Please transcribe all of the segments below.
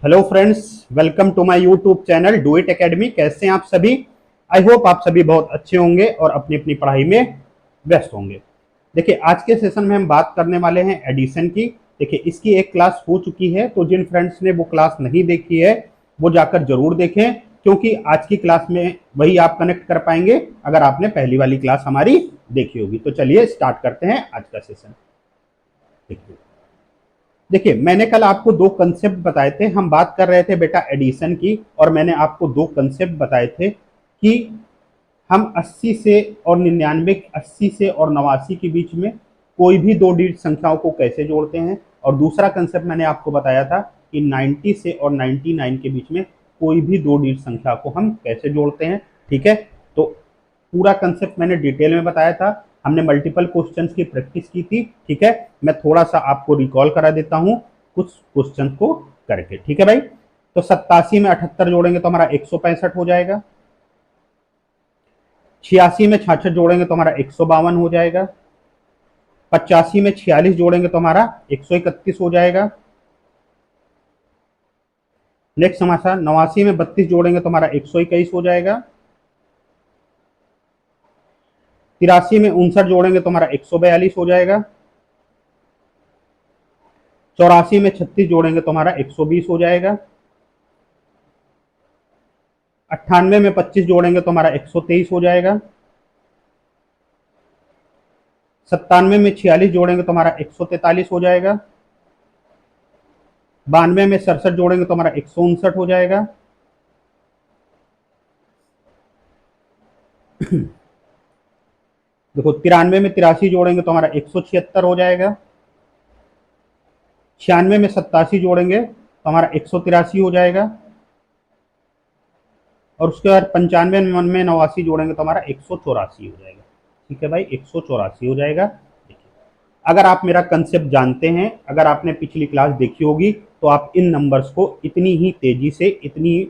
Hello friends, welcome to my YouTube channel Do It Academy. कैसे हैं आप सभी? आई होप आप सभी बहुत अच्छे होंगे और अपनी अपनी पढ़ाई में व्यस्त होंगे। देखिए, आज के सेशन में हम बात करने वाले हैं एडिशन की। देखिए, इसकी एक क्लास हो चुकी है, तो जिन फ्रेंड्स ने वो क्लास नहीं देखी है वो जाकर जरूर देखें, क्योंकि आज की क्लास में वही आप कनेक्ट कर पाएंगे अगर आपने पहली वाली क्लास हमारी देखी होगी। तो चलिए स्टार्ट करते हैं आज का सेशन। देखिए देखिए मैंने कल आपको दो कंसेप्ट बताए थे। हम बात कर रहे थे बेटा एडिशन की, और मैंने आपको दो कंसेप्ट बताए थे कि हम 80 से और 99, 80 से और 89 के बीच में कोई भी दो डिजिट संख्याओं को कैसे जोड़ते हैं। और दूसरा कंसेप्ट मैंने आपको बताया था कि 90 से और 99 के बीच में कोई भी दो डिजिट संख्या को हम कैसे जोड़ते हैं। ठीक है, तो पूरा कंसेप्ट मैंने डिटेल में बताया था। हमने मल्टीपल क्वेश्चंस की प्रैक्टिस की थी। ठीक है, मैं थोड़ा सा आपको रिकॉल करा देता हूँ कुछ क्वेश्चन को करके। ठीक है भाई, तो 87 में 78 जोड़ेंगे तो हमारा 165 हो जाएगा। 86 में 66 जोड़ेंगे तो हमारा 152 हो जाएगा। 85 में 46 जोड़ेंगे तो हमारा 131 हो जाएगा। नेक्स्ट हमारा 89 में 32 जोड़ेंगे तो हमारा 121 हो जाएगा। 83 में 59 जोड़ेंगे तो हमारा 142 हो जाएगा। 84 में 36 जोड़ेंगे तो हमारा 120 हो जाएगा। 98 में 25 जोड़ेंगे तो हमारा 123 हो जाएगा। 97 में 46 जोड़ेंगे तो हमारा 143 हो जाएगा। 92 में 67 जोड़ेंगे तो हमारा 159 हो जाएगा। देखो, 93 में 83 जोड़ेंगे तो हमारा 176 हो जाएगा। 96 में 87 जोड़ेंगे तो हमारा 183 हो जाएगा। और उसके बाद 95 में 89 जोड़ेंगे तो हमारा 184 हो जाएगा। ठीक है भाई, 184 हो जाएगा। अगर आप मेरा कंसेप्ट जानते हैं, अगर आपने पिछली क्लास देखी होगी, तो आप इन नंबर्स को इतनी ही तेजी से, इतनी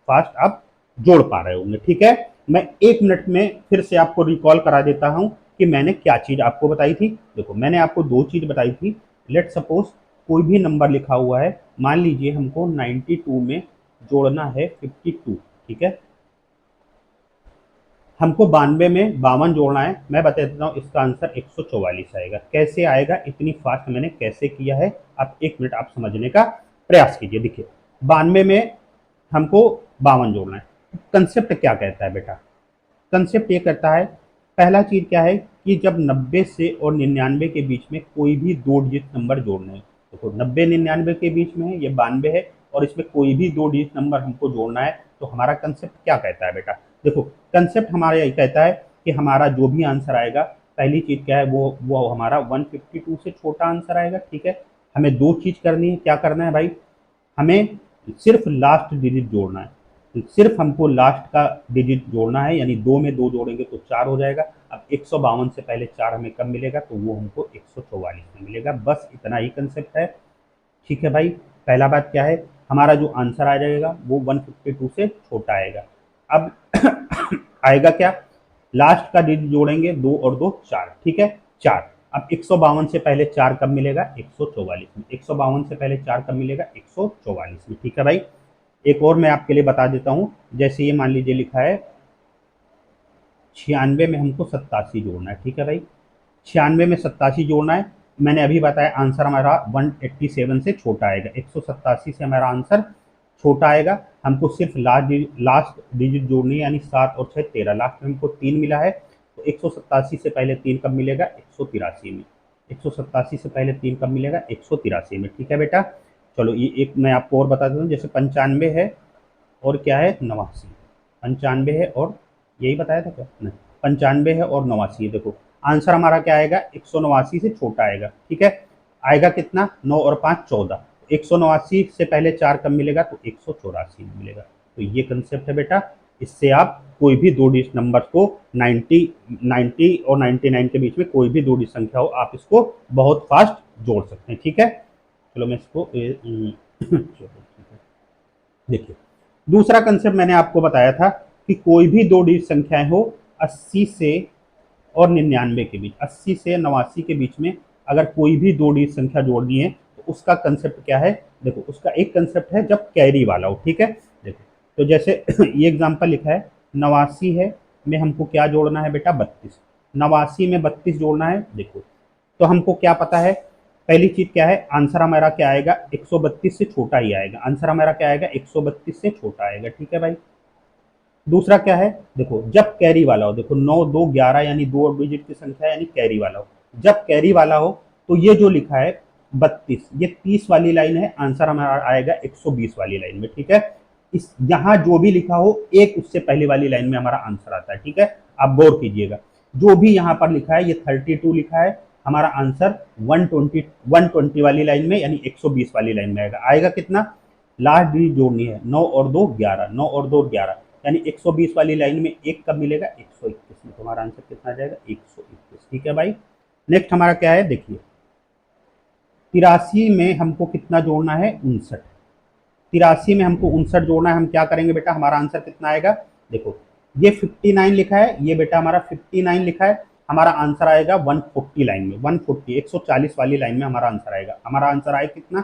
फास्ट आप जोड़ पा रहे होंगे। ठीक है, मैं 1 मिनट में फिर से आपको रिकॉल करा देता हूं कि मैंने क्या चीज आपको बताई थी। देखो, मैंने आपको दो चीज बताई थी। लेट सपोज कोई भी नंबर लिखा हुआ है, मान लीजिए हमको 92 में जोड़ना है 52। ठीक है, हमको 92 में 52 जोड़ना है। मैं बता देता हूँ, इसका आंसर 144 आएगा। कैसे आएगा, इतनी फास्ट मैंने कैसे किया है, आप 1 मिनट आप समझने का प्रयास कीजिए। देखिए, 92 में हमको 52 जोड़ना है। कंसेप्ट क्या कहता है बेटा? कंसेप्ट ये कहता है, पहला चीज क्या है कि जब 90 से और 99 के बीच में कोई भी दो डिजिट नंबर जोड़ने हैं। देखो, 90 99 के बीच में है, ये 92 है, और इसमें कोई भी दो डिजिट नंबर हमको जोड़ना है, तो हमारा कंसेप्ट क्या कहता है बेटा? देखो, कंसेप्ट हमारा यही कहता है कि हमारा जो भी आंसर आएगा, पहली चीज क्या है, वो हमारा 152 से छोटा आंसर आएगा। ठीक है, हमें दो चीज करनी है। क्या करना है भाई? हमें सिर्फ लास्ट डिजिट जोड़ना है। तो सिर्फ हमको लास्ट का डिजिट जोड़ना है, यानी दो में दो जोड़ेंगे तो 4 हो जाएगा। अब 152 से पहले 4 हमें कब मिलेगा, तो वो हमको 144 में मिलेगा। बस इतना ही कंसेप्ट है। ठीक है भाई, पहला बात क्या है, हमारा जो आंसर आ जाएगा वो 152 से छोटा आएगा। अब आएगा क्या? लास्ट का डिजिट जोड़ेंगे, दो और दो 4। ठीक है, 4। अब 152 से पहले 4 कब मिलेगा? 144 में। 152 से पहले 4 कब मिलेगा? 144 में। ठीक है भाई, एक और मैं आपके लिए बता देता हूँ। जैसे ये मान लीजिए लिखा है 96 में हमको 87 जोड़ना है। ठीक है भाई, 96 में 87 जोड़ना है। मैंने अभी बताया आंसर हमारा 187 से छोटा आएगा। 187 से हमारा आंसर छोटा आएगा। हमको सिर्फ लास्ट डिजिट जोड़नी है, यानी 7 और 6 13। लास्ट में हमको 3 मिला है, तो 187 से पहले 3 कब मिलेगा? 183 में। 187 से पहले 3 कब मिलेगा? 183 में। ठीक है बेटा, चलो ये एक मैं आपको और बता देता हूँ। जैसे 95 है और क्या है? 89। 95 है और यही बताया था क्या? नहीं, 95 है और 89 है। देखो, आंसर हमारा क्या आएगा? 189 से छोटा आएगा। ठीक है, आएगा कितना? 9 और 5 14। 189 से पहले 4 कब मिलेगा? तो 184 में मिलेगा। तो ये कंसेप्ट है बेटा। इससे आप कोई भी दो डिजिट नंबर को 90 और 99 के बीच में कोई भी दो डिजिट संख्या हो, आप इसको बहुत फास्ट जोड़ सकते हैं। ठीक है, चलो मैं इसको देखिए, दूसरा कंसेप्ट मैंने आपको बताया था कि कोई भी दो डिजिट संख्याएं हो 80 से और 99 के बीच, 80 से 89 के बीच में अगर कोई भी दो डिजिट संख्या जोड़नी है, तो उसका कंसेप्ट क्या है, देखो उसका एक कंसेप्ट है जब कैरी वाला हो, ठीक है। देखो तो जैसे ये एग्जांपल लिखा है, 89 है में हमको क्या जोड़ना है बेटा, 32। 89 में 32 जोड़ना है। देखो तो हमको क्या पता है, पहली चीज क्या है, आंसर हमारा क्या आएगा, 132 से छोटा ही आएगा। आंसर हमारा क्या आएगा, 132 से छोटा आएगा, ठीक है भाई। दूसरा क्या है, देखो जब कैरी वाला हो, देखो 9 2 11 यानी 2 डिजिट की संख्या यानी कैरी वाला हो। जब कैरी वाला हो तो ये जो लिखा है 32, ये 30 वाली लाइन है, आंसर हमारा आएगा 120 वाली लाइन में, ठीक है। इस यहाँ जो भी लिखा हो एक उससे पहले वाली लाइन में हमारा आंसर आता है, ठीक है। आप गौर कीजिएगा, जो भी यहाँ पर लिखा है, ये 32 लिखा है, हमारा आंसर 120 वाली लाइन में यानी 120 वाली लाइन में आएगा। आएगा कितना, लास्ट डिजिट जोड़नी है, 9 और 2 11, 9 और 2 11 यानी 120 वाली लाइन में एक कब मिलेगा, 121 में। तुम्हारा आंसर कितना आ जाएगा, 121, ठीक है भाई। नेक्स्ट हमारा क्या है, देखिए 83 में हमको कितना जोड़ना है, 59। 83 में हमको 59 जोड़ना है। हम क्या करेंगे बेटा, हमारा आंसर कितना आएगा, देखो ये 59 लिखा है, ये बेटा हमारा 59 लिखा है, हमारा आंसर आएगा 140 लाइन में, 140 140 वाली लाइन में हमारा आंसर आएगा। हमारा आंसर आएगा कितना,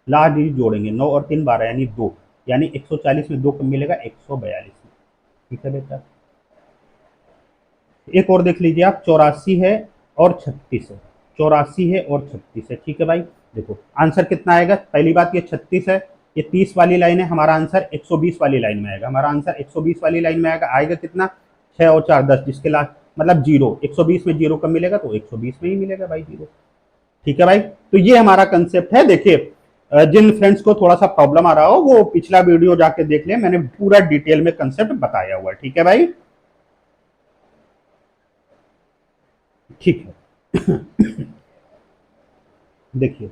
लास्ट डिजिट जोड़ेंगे, 9 और 3 12 यानी 2, यानी 140 में 2 कब मिलेगा, 142 में, ठीक है बेटा। एक और देख लीजिए आप, 84 है और 36 है, 84 है और 36 है, ठीक है भाई। देखो आंसर कितना आएगा, पहली बात ये 36 है, ये 30 वाली लाइन है, हमारा आंसर 120 वाली लाइन में आएगा। हमारा आंसर 120 वाली लाइन में आएगा। आएगा कितना, 6 और 4 10, जिसके लास्ट मतलब जीरो, 120 में जीरो कब मिलेगा, तो 120 में ही मिलेगा भाई जीरो, ठीक है भाई। तो ये हमारा कंसेप्ट है। देखिए जिन फ्रेंड्स को थोड़ा सा प्रॉब्लम आ रहा हो वो पिछला वीडियो जाके देख ले, मैंने पूरा डिटेल में कंसेप्ट बताया हुआ है, ठीक है भाई, ठीक है। देखिए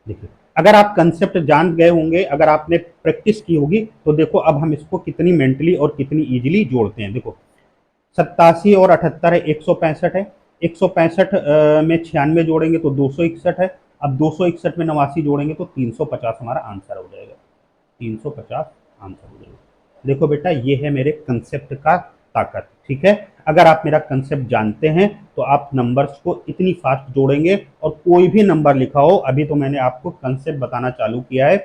देखिए अगर आप कंसेप्ट जान गए होंगे, अगर आपने प्रैक्टिस की होगी, तो देखो अब हम इसको कितनी मेंटली और कितनी इजीली जोड़ते हैं। देखो 87 और 78 है, 165 है, 165 में 96 जोड़ेंगे तो 261 है। अब 261 में 89 जोड़ेंगे तो 350 हमारा आंसर हो जाएगा, 350 आंसर हो जाएगा। देखो बेटा ये है मेरे कंसेप्ट का ताकत, ठीक है। अगर आप मेरा कंसेप्ट जानते हैं तो आप नंबर्स को इतनी फास्ट जोड़ेंगे, और कोई भी नंबर लिखा हो, अभी तो मैंने आपको कंसेप्ट बताना चालू किया है,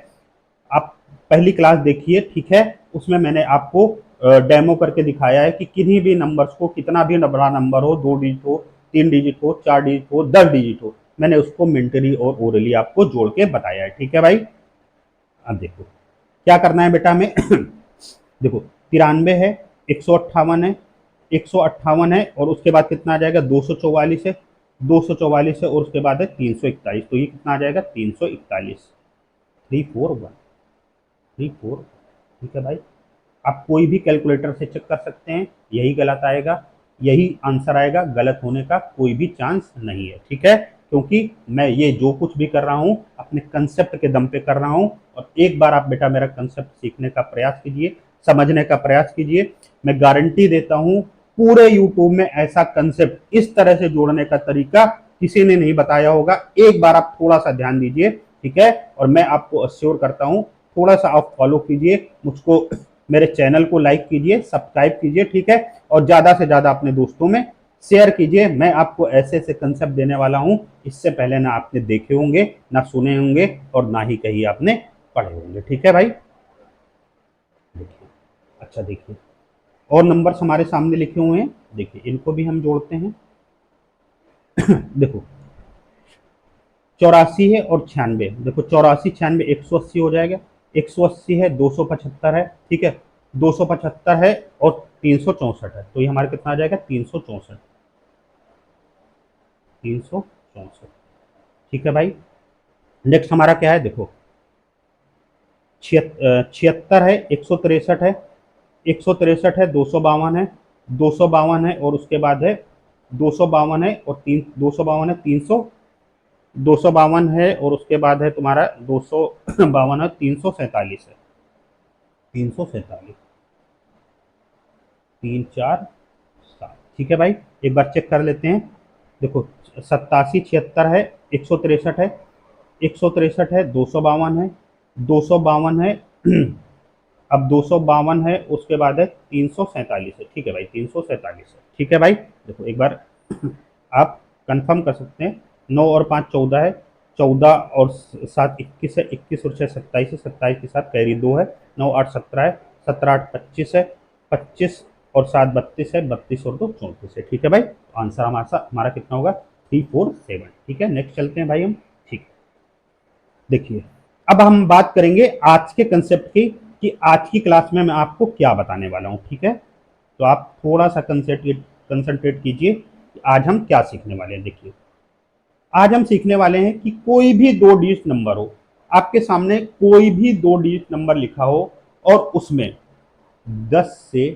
आप पहली क्लास देखिए, ठीक है। उसमें मैंने आपको डेमो करके दिखाया है कि किन्हीं भी नंबर्स को, कितना भी बड़ा नंबर हो, 2 डिजिट हो, 3 डिजिट हो, 4 डिजिट हो, 10 डिजिट हो, मैंने उसको मेंटली और ओरली आपको जोड़ के बताया है, ठीक है भाई। अब देखो क्या करना है बेटा हमें। देखो 93 है, 158 है, 158 है और उसके बाद कितना आ जाएगा, 244 है, 244 है और उसके बाद है 341, तो ये कितना आ जाएगा, 341, 341, 34, ठीक है भाई। आप कोई भी कैलकुलेटर से चेक कर सकते हैं, यही गलत आएगा, यही आंसर आएगा, गलत होने का कोई भी चांस नहीं है, ठीक है। क्योंकि मैं ये जो कुछ भी कर रहा हूँ अपने कंसेप्ट के दम पे कर रहा हूँ। और एक बार आप बेटा मेरा कंसेप्ट सीखने का प्रयास कीजिए, समझने का प्रयास कीजिए, मैं गारंटी देता हूँ पूरे यूट्यूब में ऐसा कंसेप्ट इस तरह से जोड़ने का तरीका किसी ने नहीं बताया होगा। एक बार आप थोड़ा सा ध्यान दीजिए, ठीक है, और मैं आपको अश्योर करता हूँ, थोड़ा सा आप फॉलो कीजिए मुझको, मेरे चैनल को लाइक कीजिए, सब्सक्राइब कीजिए, ठीक है, और ज़्यादा से ज़्यादा अपने दोस्तों में शेयर कीजिए। मैं आपको ऐसे ऐसे कंसेप्ट देने वाला हूँ, इससे पहले ना आपने देखे होंगे, ना सुने होंगे और ना ही कहीं आपने पढ़े होंगे, ठीक है भाई। देखिए अच्छा देखिए, और नंबर्स हमारे सामने लिखे हुए हैं, देखिए इनको भी हम जोड़ते हैं। देखो 84 है और 96, देखो 84 96 180 हो जाएगा, 180 है, 275 है, ठीक है, 275 है और 364 है, तो ये हमारा कितना आ जाएगा, 364, 364, ठीक है भाई। नेक्स्ट हमारा क्या है, देखो 76 है, 163 है, 163 है, 252 है, 252 है और उसके बाद है 252 है और 252 है, 252 है और उसके बाद है तुम्हारा 252 है, 347 है, 347, 3 4 7, ठीक है भाई। एक बार चेक कर लेते हैं, देखो 87 76 है, 163 है, 163 है, 252 है, 252 है, अब 252 है उसके बाद है 347 है, ठीक है भाई, 347 है, ठीक है भाई। देखो एक बार आप कंफर्म कर सकते हैं, 9 और 5 14 है, 14 और 7 21 है, 21 और 6 27 है, 27 के साथ कैरी 2 है, 9 8 17 है, 17 8 25 है, 25 और 7 32 है, 32 और 2 34 है। ठीक है भाई, तो आंसर हमारा कितना होगा? 347। ठीक है, नेक्स्ट चलते हैं भाई हम। ठीक, देखिए अब हम बात करेंगे आज के कंसेप्ट की, कि आज की क्लास में मैं आपको क्या बताने वाला हूँ। ठीक है, तो आप थोड़ा सा कंसंट्रेट कीजिए कि आज हम क्या सीखने वाले हैं। देखिए, आज हम सीखने वाले हैं कि कोई भी दो डिजिट नंबर हो, आपके सामने कोई भी दो डिजिट नंबर लिखा हो और उसमें 10 से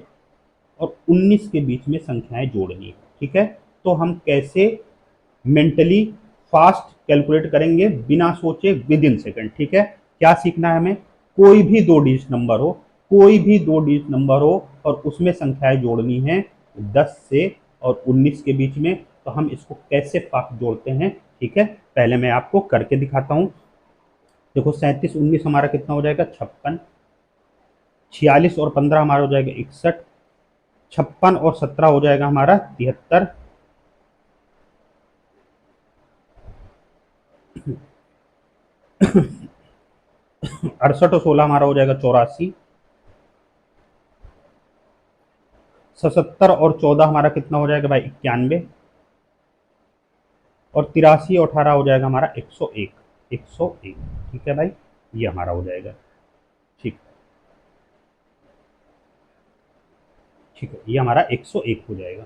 और 19 के बीच में संख्याएं जोड़नी है। ठीक है, तो हम कैसे मेंटली फास्ट कैलकुलेट करेंगे बिना सोचे विद इन सेकेंड। ठीक है, क्या सीखना है हमें? कोई भी दो डिजिट नंबर हो, कोई भी दो डिजिट नंबर हो और उसमें संख्याएं जोड़नी है 10 से और 19 के बीच में, तो हम इसको कैसे फास्ट जोड़ते हैं। ठीक है, पहले मैं आपको करके दिखाता हूं। देखो, 37 19 हमारा कितना हो जाएगा? 56। 46 और 15 हमारा हो जाएगा 61। 56 और 17 हो जाएगा हमारा 73। 68 और 16 हमारा हो जाएगा 84। 77 और 14 हमारा कितना हो जाएगा भाई? 91। और 83 और 18 हो जाएगा हमारा 101। 101। ठीक है भाई, ये हमारा हो जाएगा। ठीक, ठीक है, ये हमारा 101 हो जाएगा।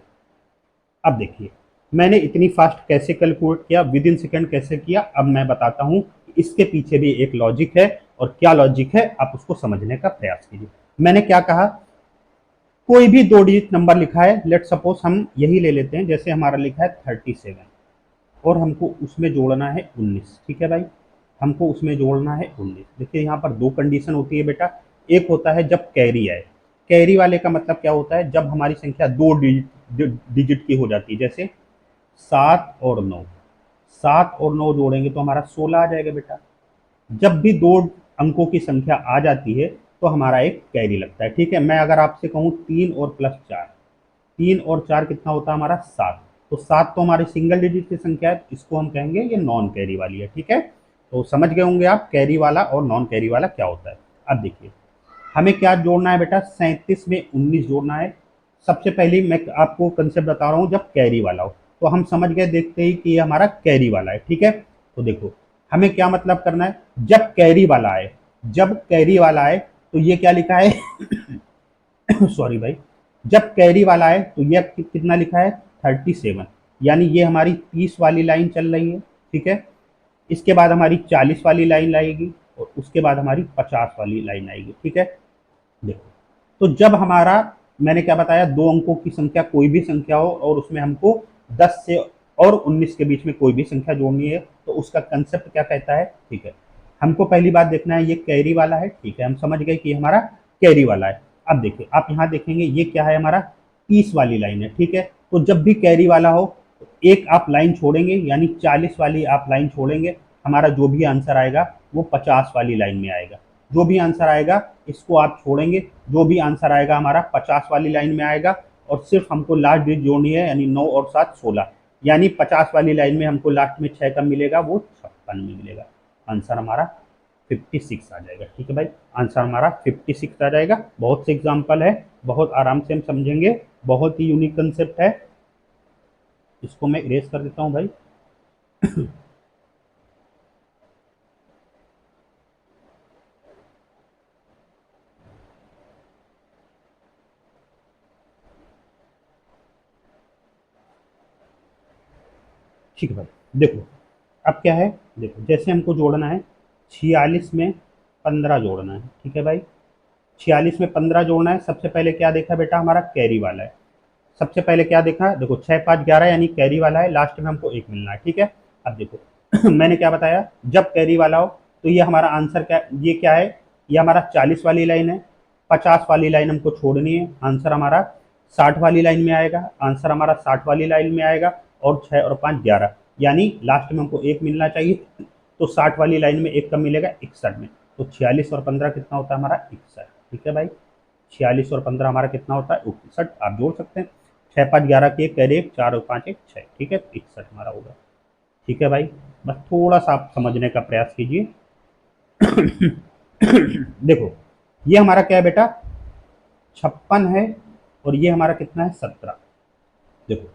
अब देखिए, मैंने इतनी फास्ट कैसे कैलकुलेट किया, विद इन सेकेंड कैसे किया, अब मैं बताता हूँ। इसके पीछे भी एक लॉजिक है, और क्या लॉजिक है आप उसको समझने का प्रयास कीजिए। मैंने क्या कहा? कोई भी दो डिजिट नंबर लिखा है, लेट सपोज हम यही ले लेते हैं, जैसे हमारा लिखा है 37 और हमको उसमें जोड़ना है 19। ठीक है भाई, हमको उसमें जोड़ना है 19। देखिए, यहाँ पर दो कंडीशन होती है बेटा। एक होता है जब कैरी आए। कैरी वाले का मतलब क्या होता है? जब हमारी संख्या दो डिजिट की हो जाती है, जैसे 7 और 9। 7 और 9 जोड़ेंगे तो हमारा 16 आ जाएगा बेटा। जब भी दो अंकों की संख्या आ जाती है तो हमारा एक कैरी लगता है। ठीक है, मैं अगर आपसे कहूँ 3 और +4, 3 और 4 कितना होता है हमारा? 7। तो 7 तो हमारी सिंगल डिजिट की संख्या है, इसको हम कहेंगे ये नॉन कैरी वाली है। ठीक है, तो समझ गए होंगे आप कैरी वाला और नॉन कैरी वाला क्या होता है। अब देखिए, हमें क्या जोड़ना है बेटा? 37 में 19 जोड़ना है। सबसे पहले मैं आपको कंसेप्ट बता रहा हूँ, जब कैरी वाला हो तो हम समझ गए देखते ही कि ये हमारा कैरी वाला है। ठीक है, तो देखो हमें क्या मतलब करना है, जब कैरी वाला आए। जब कैरी वाला आए तो ये क्या लिखा है? सॉरी भाई, जब कैरी वाला है तो ये कितना लिखा है? 37। यानी ये हमारी 30 वाली लाइन चल रही है। ठीक है, इसके बाद हमारी 40 वाली लाइन आएगी और उसके बाद हमारी 50 वाली लाइन आएगी। ठीक है, देखो, तो जब हमारा, मैंने क्या बताया, दो अंकों की संख्या कोई भी संख्या हो और उसमें हमको 10 से और 19 के बीच में कोई भी संख्या जोड़नी है, तो उसका कंसेप्ट क्या कहता है। ठीक है, हमको पहली बात देखना है ये कैरी वाला है। ठीक है, हम समझ गए कि हमारा कैरी वाला है। अब देखिए, आप यहाँ देखेंगे ये क्या है? हमारा 30 वाली लाइन है। ठीक है, तो जब भी कैरी वाला हो तो एक आप लाइन छोड़ेंगे, यानी 40 वाली आप लाइन छोड़ेंगे, हमारा जो भी आंसर आएगा वो 50 वाली लाइन में आएगा। जो भी आंसर आएगा इसको आप छोड़ेंगे, जो भी आंसर आएगा हमारा 50 वाली लाइन में आएगा। और सिर्फ हमको लास्ट डिजिट जोड़नी है, यानी 9 और 7 16। यानी 50 वाली लाइन में हमको लास्ट में 6 कब मिलेगा? वो 56 में मिलेगा। आंसर हमारा 56 आ जाएगा। ठीक है भाई, आंसर हमारा 56 आ जाएगा। बहुत से एग्जाम्पल है, बहुत आराम से हम समझेंगे, बहुत ही यूनिक कंसेप्ट है। इसको मैं इरेज कर देता हूँ भाई। ठीक है भाई, देखो अब क्या है। देखो, जैसे हमको जोड़ना है 46 में 15 जोड़ना है। ठीक है भाई, 46 में 15 जोड़ना है। सबसे पहले क्या देखा बेटा? हमारा कैरी वाला है। सबसे पहले क्या देखा? देखो 6 5 11 यानी कैरी वाला है, लास्ट में हमको एक मिलना है। ठीक है, अब देखो मैंने क्या बताया, जब कैरी वाला हो तो ये हमारा आंसर क्या, ये क्या है? ये हमारा 40 वाली लाइन है। 50 वाली लाइन हमको छोड़नी है, आंसर हमारा 60 वाली लाइन में आएगा। आंसर हमारा 60 वाली लाइन में आएगा। और 6 और 5 11, यानी लास्ट में हमको एक मिलना चाहिए। तो 60 वाली लाइन में एक कब मिलेगा? 61 में। तो 46 और 15 कितना होता है हमारा? 61। ठीक है भाई, 46 और 15 हमारा कितना होता है? 61। आप जोड़ सकते हैं, 6 5 11 की एक कैरी, 4 और 5 एक 6। ठीक है, 61 हमारा होगा। ठीक है भाई, बस थोड़ा सा आप समझने का प्रयास कीजिए। देखो, ये हमारा क्या है बेटा, 56 है, और ये हमारा कितना है, 17। देखो,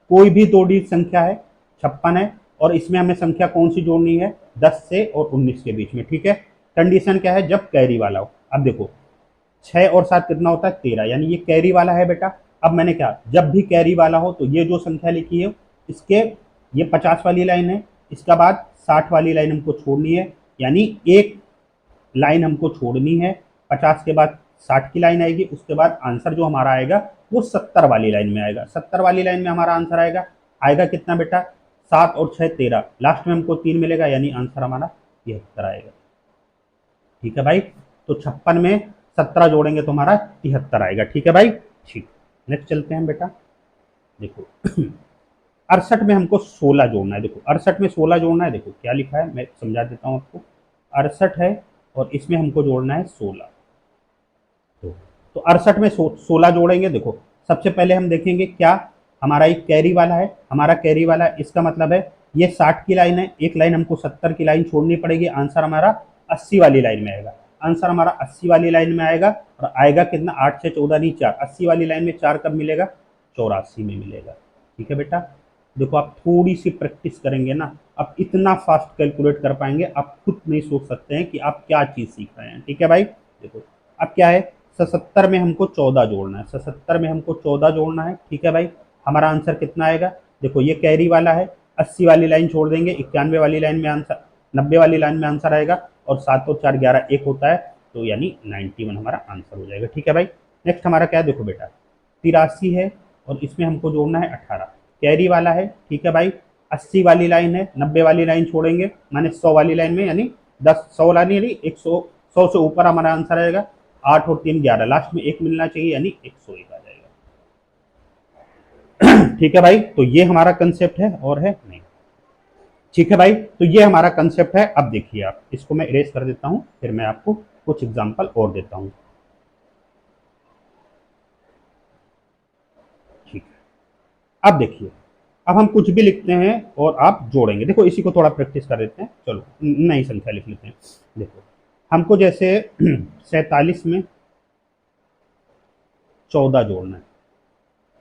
कोई भी दो डिजिट संख्या है, 56 है, और इसमें हमें संख्या कौन सी जोड़नी है, 10 से और 19 के बीच में। ठीक है, कंडीशन क्या है, जब कैरी वाला हो। अब देखो, 6 और 7 कितना होता है, 13, यानी ये कैरी वाला है बेटा। अब मैंने क्या, जब भी कैरी वाला हो तो ये जो संख्या लिखी है, इसके, ये 50 वाली लाइन है, इसका बाद 60 वाली लाइन हमको छोड़नी है, यानी एक लाइन हमको छोड़नी है। 50 के बाद 60 की लाइन आएगी, उसके बाद आंसर जो हमारा आएगा वो 70 वाली लाइन में आएगा। 70 वाली लाइन में हमारा आंसर आएगा, आएगा कितना बेटा, 7 और 6 13, लास्ट में हमको 3 मिलेगा, यानी आंसर हमारा 73 आएगा। ठीक है भाई, तो 56 में 17 जोड़ेंगे तो हमारा 73 आएगा। ठीक है भाई, ठीक। नेक्स्ट चलते हैं बेटा। देखो, 68 में हमको 16 जोड़ना है। देखो, 68 में 16 जोड़ना है, देखो क्या लिखा है, मैं समझा देता हूँ आपको। 68 है, और इसमें हमको जोड़ना है 16। तो 68 में 16 जोड़ेंगे। देखो, सबसे पहले हम देखेंगे क्या, हमारा एक कैरी वाला है, हमारा कैरी वाला है, इसका मतलब है ये 60 की लाइन है, एक लाइन हमको 70 की लाइन छोड़नी पड़ेगी, आंसर हमारा 80 वाली लाइन में आएगा। आंसर हमारा 80 वाली लाइन में आएगा, और आएगा कितना, 8 से 14 नहीं 4, 80 वाली लाइन में 4 कब मिलेगा, 84 में मिलेगा। ठीक है बेटा, देखो आप थोड़ी सी प्रैक्टिस करेंगे ना, आप इतना फास्ट कैलकुलेट कर पाएंगे, आप खुद नहीं सोच सकते हैं कि आप क्या चीज़ सीख रहे हैं। ठीक है भाई, देखो अब क्या है, 77 में हमको 14 जोड़ना है, 77 में हमको 14 जोड़ना है। ठीक है भाई, हमारा आंसर कितना आएगा, देखो ये कैरी वाला है, 80 वाली लाइन छोड़ देंगे, 91 वाली लाइन में आंसर, 90 वाली लाइन में आंसर आएगा, और 7 और 4 11 1 होता है, तो यानी 91 हमारा आंसर हो जाएगा। ठीक है भाई, नेक्स्ट हमारा क्या है, देखो बेटा 83 है, और इसमें हमको जोड़ना है 18, कैरी वाला है। ठीक है भाई, 80 वाली लाइन है, 90 वाली लाइन छोड़ेंगे, माने 100 वाली लाइन में, यानी 10 100 वाला नहीं, यानी 100, 100 से ऊपर हमारा आंसर आएगा। 8 और 3 11, लास्ट में 1 मिलना चाहिए, यानी 101 आ जाएगा। ठीक है भाई, तो ये हमारा कंसेप्ट है, और है नहीं। ठीक है भाई, तो ये हमारा कंसेप्ट है। अब देखिए आप, इसको मैं इरेज कर देता हूं, फिर मैं आपको कुछ एग्जांपल और देता हूं। ठीक है, अब देखिए, अब हम कुछ भी लिखते हैं और आप जोड़ेंगे। देखो, इसी को थोड़ा प्रैक्टिस कर देते हैं, चलो नई संख्या लिख लेते हैं। देखो, हमको जैसे 47 में 14 जोड़ना है।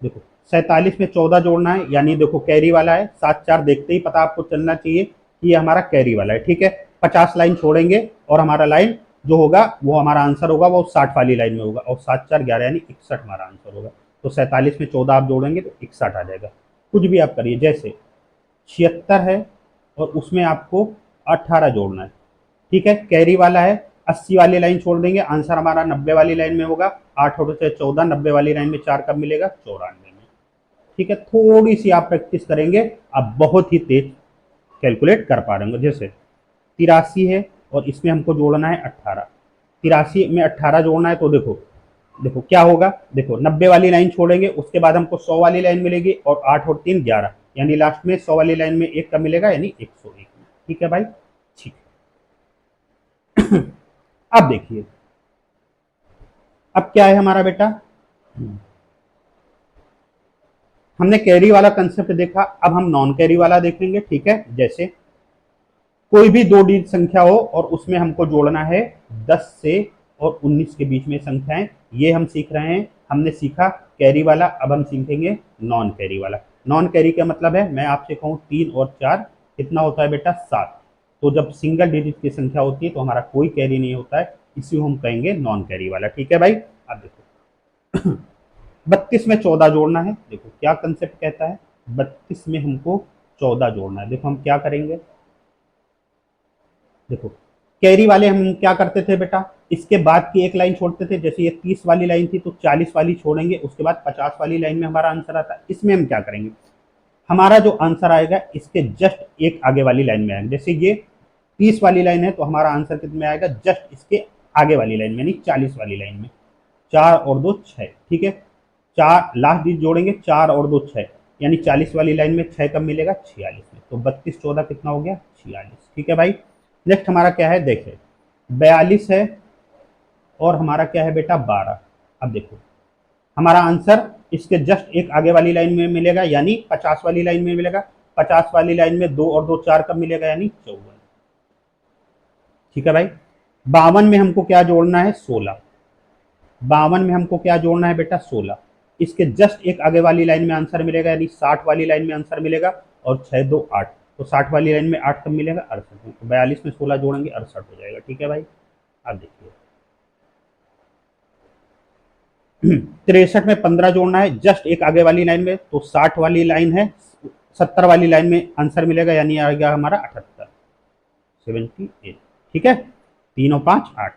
देखो, 47 में 14 जोड़ना है, यानी देखो कैरी वाला है, 7 4 देखते ही पता आपको चलना चाहिए कि ये हमारा कैरी वाला है। ठीक है, 50 लाइन छोड़ेंगे, और हमारा लाइन जो होगा वो हमारा आंसर होगा वो 60 वाली लाइन में होगा, और 7 4 11 यानी 61 हमारा आंसर होगा। तो 47 में 14 आप जोड़ेंगे तो 61 आ जाएगा। कुछ भी आप करिए, जैसे 76 है, और उसमें आपको 18 जोड़ना है। ठीक है, कैरी वाला है, 80 वाली लाइन छोड़ देंगे, आंसर हमारा 90 वाली लाइन में होगा। 8 और से 14, 90 वाली लाइन में 4 कब मिलेगा, 94 में। ठीक है, थोड़ी सी आप प्रैक्टिस करेंगे, आप बहुत ही तेज कैलकुलेट कर पा रहे होंगे। जैसे 83 है, और इसमें हमको जोड़ना है 18, 83 में 18 जोड़ना है, तो देखो, देखो क्या होगा, देखो 90 वाली लाइन छोड़ेंगे, उसके बाद हमको 100 वाली लाइन मिलेगी, और 8 और 3 11, यानी लास्ट में 100 वाली लाइन में 1 का मिलेगा, यानी 101 में। ठीक है भाई, ठीक। अब देखिए, अब क्या है हमारा बेटा, हमने कैरी वाला कंसेप्ट देखा, अब हम नॉन कैरी वाला देखेंगे। ठीक है, जैसे कोई भी दो डिजिट संख्या हो, और उसमें हमको जोड़ना है 10 से और 19 के बीच में संख्याएं, ये हम सीख रहे हैं। हमने सीखा कैरी वाला, अब हम सीखेंगे नॉन कैरी वाला। नॉन कैरी का मतलब है, मैं आपसे कहूँ 3 और 4 कितना होता है बेटा, 7। तो जब सिंगल डिजिट की संख्या होती है तो हमारा कोई कैरी नहीं होता है, इसी को हम कहेंगे नॉन कैरी वाला। ठीक है भाई, अब देखो, 32 में 14 जोड़ना है। देखो क्या कंसेप्ट कहता है, 32 में हमको 14 जोड़ना है। देखो हम क्या करेंगे, देखो कैरी वाले हम क्या करते थे बेटा, इसके बाद की एक लाइन छोड़ते थे, जैसे ये 30 वाली लाइन थी तो 40 वाली छोड़ेंगे, उसके बाद 50 वाली लाइन में हमारा आंसर आता है। इसमें हम क्या करेंगे, हमारा जो आंसर आएगा इसके जस्ट एक आगे वाली लाइन में आएगा। जैसे ये 30 वाली लाइन है, तो हमारा आंसर कितने में आएगा, जस्ट इसके आगे वाली लाइन में, यानी 40 वाली लाइन में। 4 और 2 6। ठीक है, 4 लास्ट डिजिट जोड़ेंगे, 4 और 2 6, यानी 40 वाली लाइन में 6 कब मिलेगा, 46 में। तो 32 14 कितना हो गया, 46। ठीक है भाई, नेक्स्ट हमारा क्या है, देखें 42 है, और हमारा क्या है बेटा 12। अब देखो, हमारा आंसर इसके जस्ट एक आगे वाली लाइन में मिलेगा, यानी 50 वाली लाइन में मिलेगा। 50 वाली लाइन में 2 और 2 4 कब मिलेगा, यानी 54। ठीक है भाई। 52 में हमको क्या जोड़ना है, 16। 52 में हमको क्या जोड़ना है बेटा, 16। इसके जस्ट एक आगे वाली लाइन में आंसर मिलेगा, यानी 60 वाली लाइन में आंसर मिलेगा। और 6 2 8, तो 60 वाली लाइन में 8 कब मिलेगा, 68 में। तो 42 में 16 जोड़ेंगे 68 हो जाएगा। ठीक है भाई। अब देखिए 63 में 15 जोड़ना है जस्ट एक आगे वाली लाइन में, तो 60 वाली लाइन है, 70 वाली लाइन में आंसर मिलेगा, यानी आ गया हमारा 78, 78। ठीक है, 3 और 5 8।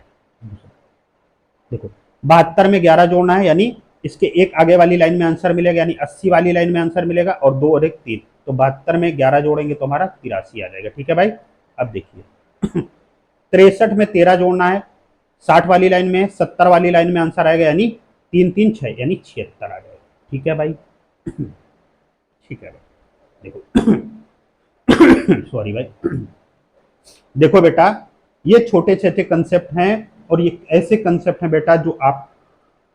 देखो 72 में 11 जोड़ना है, यानी इसके एक आगे वाली लाइन में आंसर मिलेगा, यानी 80 वाली लाइन में आंसर मिलेगा, और 2 और 1 3। तो 72 में 11 जोड़ेंगे तो हमारा 83 आ जाएगा। ठीक है भाई। अब देखिए 63 में 13 जोड़ना है, 60 वाली लाइन में, 70 वाली लाइन में आंसर आएगा, यानी 3 3 6, यानी 76 आ जाएगा। ठीक है भाई। ठीक है भाई। देखो सॉरी भाई। देखो बेटा, ये छोटे छोटे कंसेप्ट हैं, और ये ऐसे कंसेप्ट हैं बेटा जो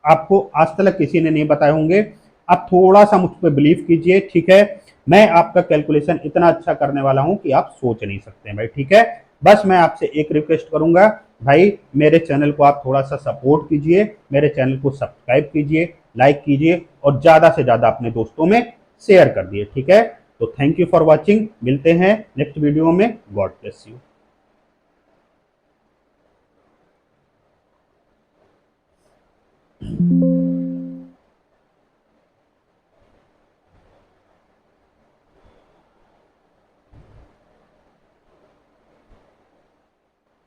आपको आज तक किसी ने नहीं बताए होंगे। आप थोड़ा सा मुझ पर बिलीव कीजिए। ठीक है, मैं आपका कैलकुलेशन इतना अच्छा करने वाला हूं कि आप सोच नहीं सकते हैं भाई। ठीक है, बस मैं आपसे एक रिक्वेस्ट करूंगा भाई, मेरे चैनल को आप थोड़ा सा सपोर्ट कीजिए, मेरे चैनल को सब्सक्राइब कीजिए, लाइक कीजिए, और ज्यादा से ज्यादा अपने दोस्तों में शेयर कर दिए। ठीक है, तो थैंक यू फॉर वॉचिंग। मिलते हैं नेक्स्ट वीडियो में। God bless you.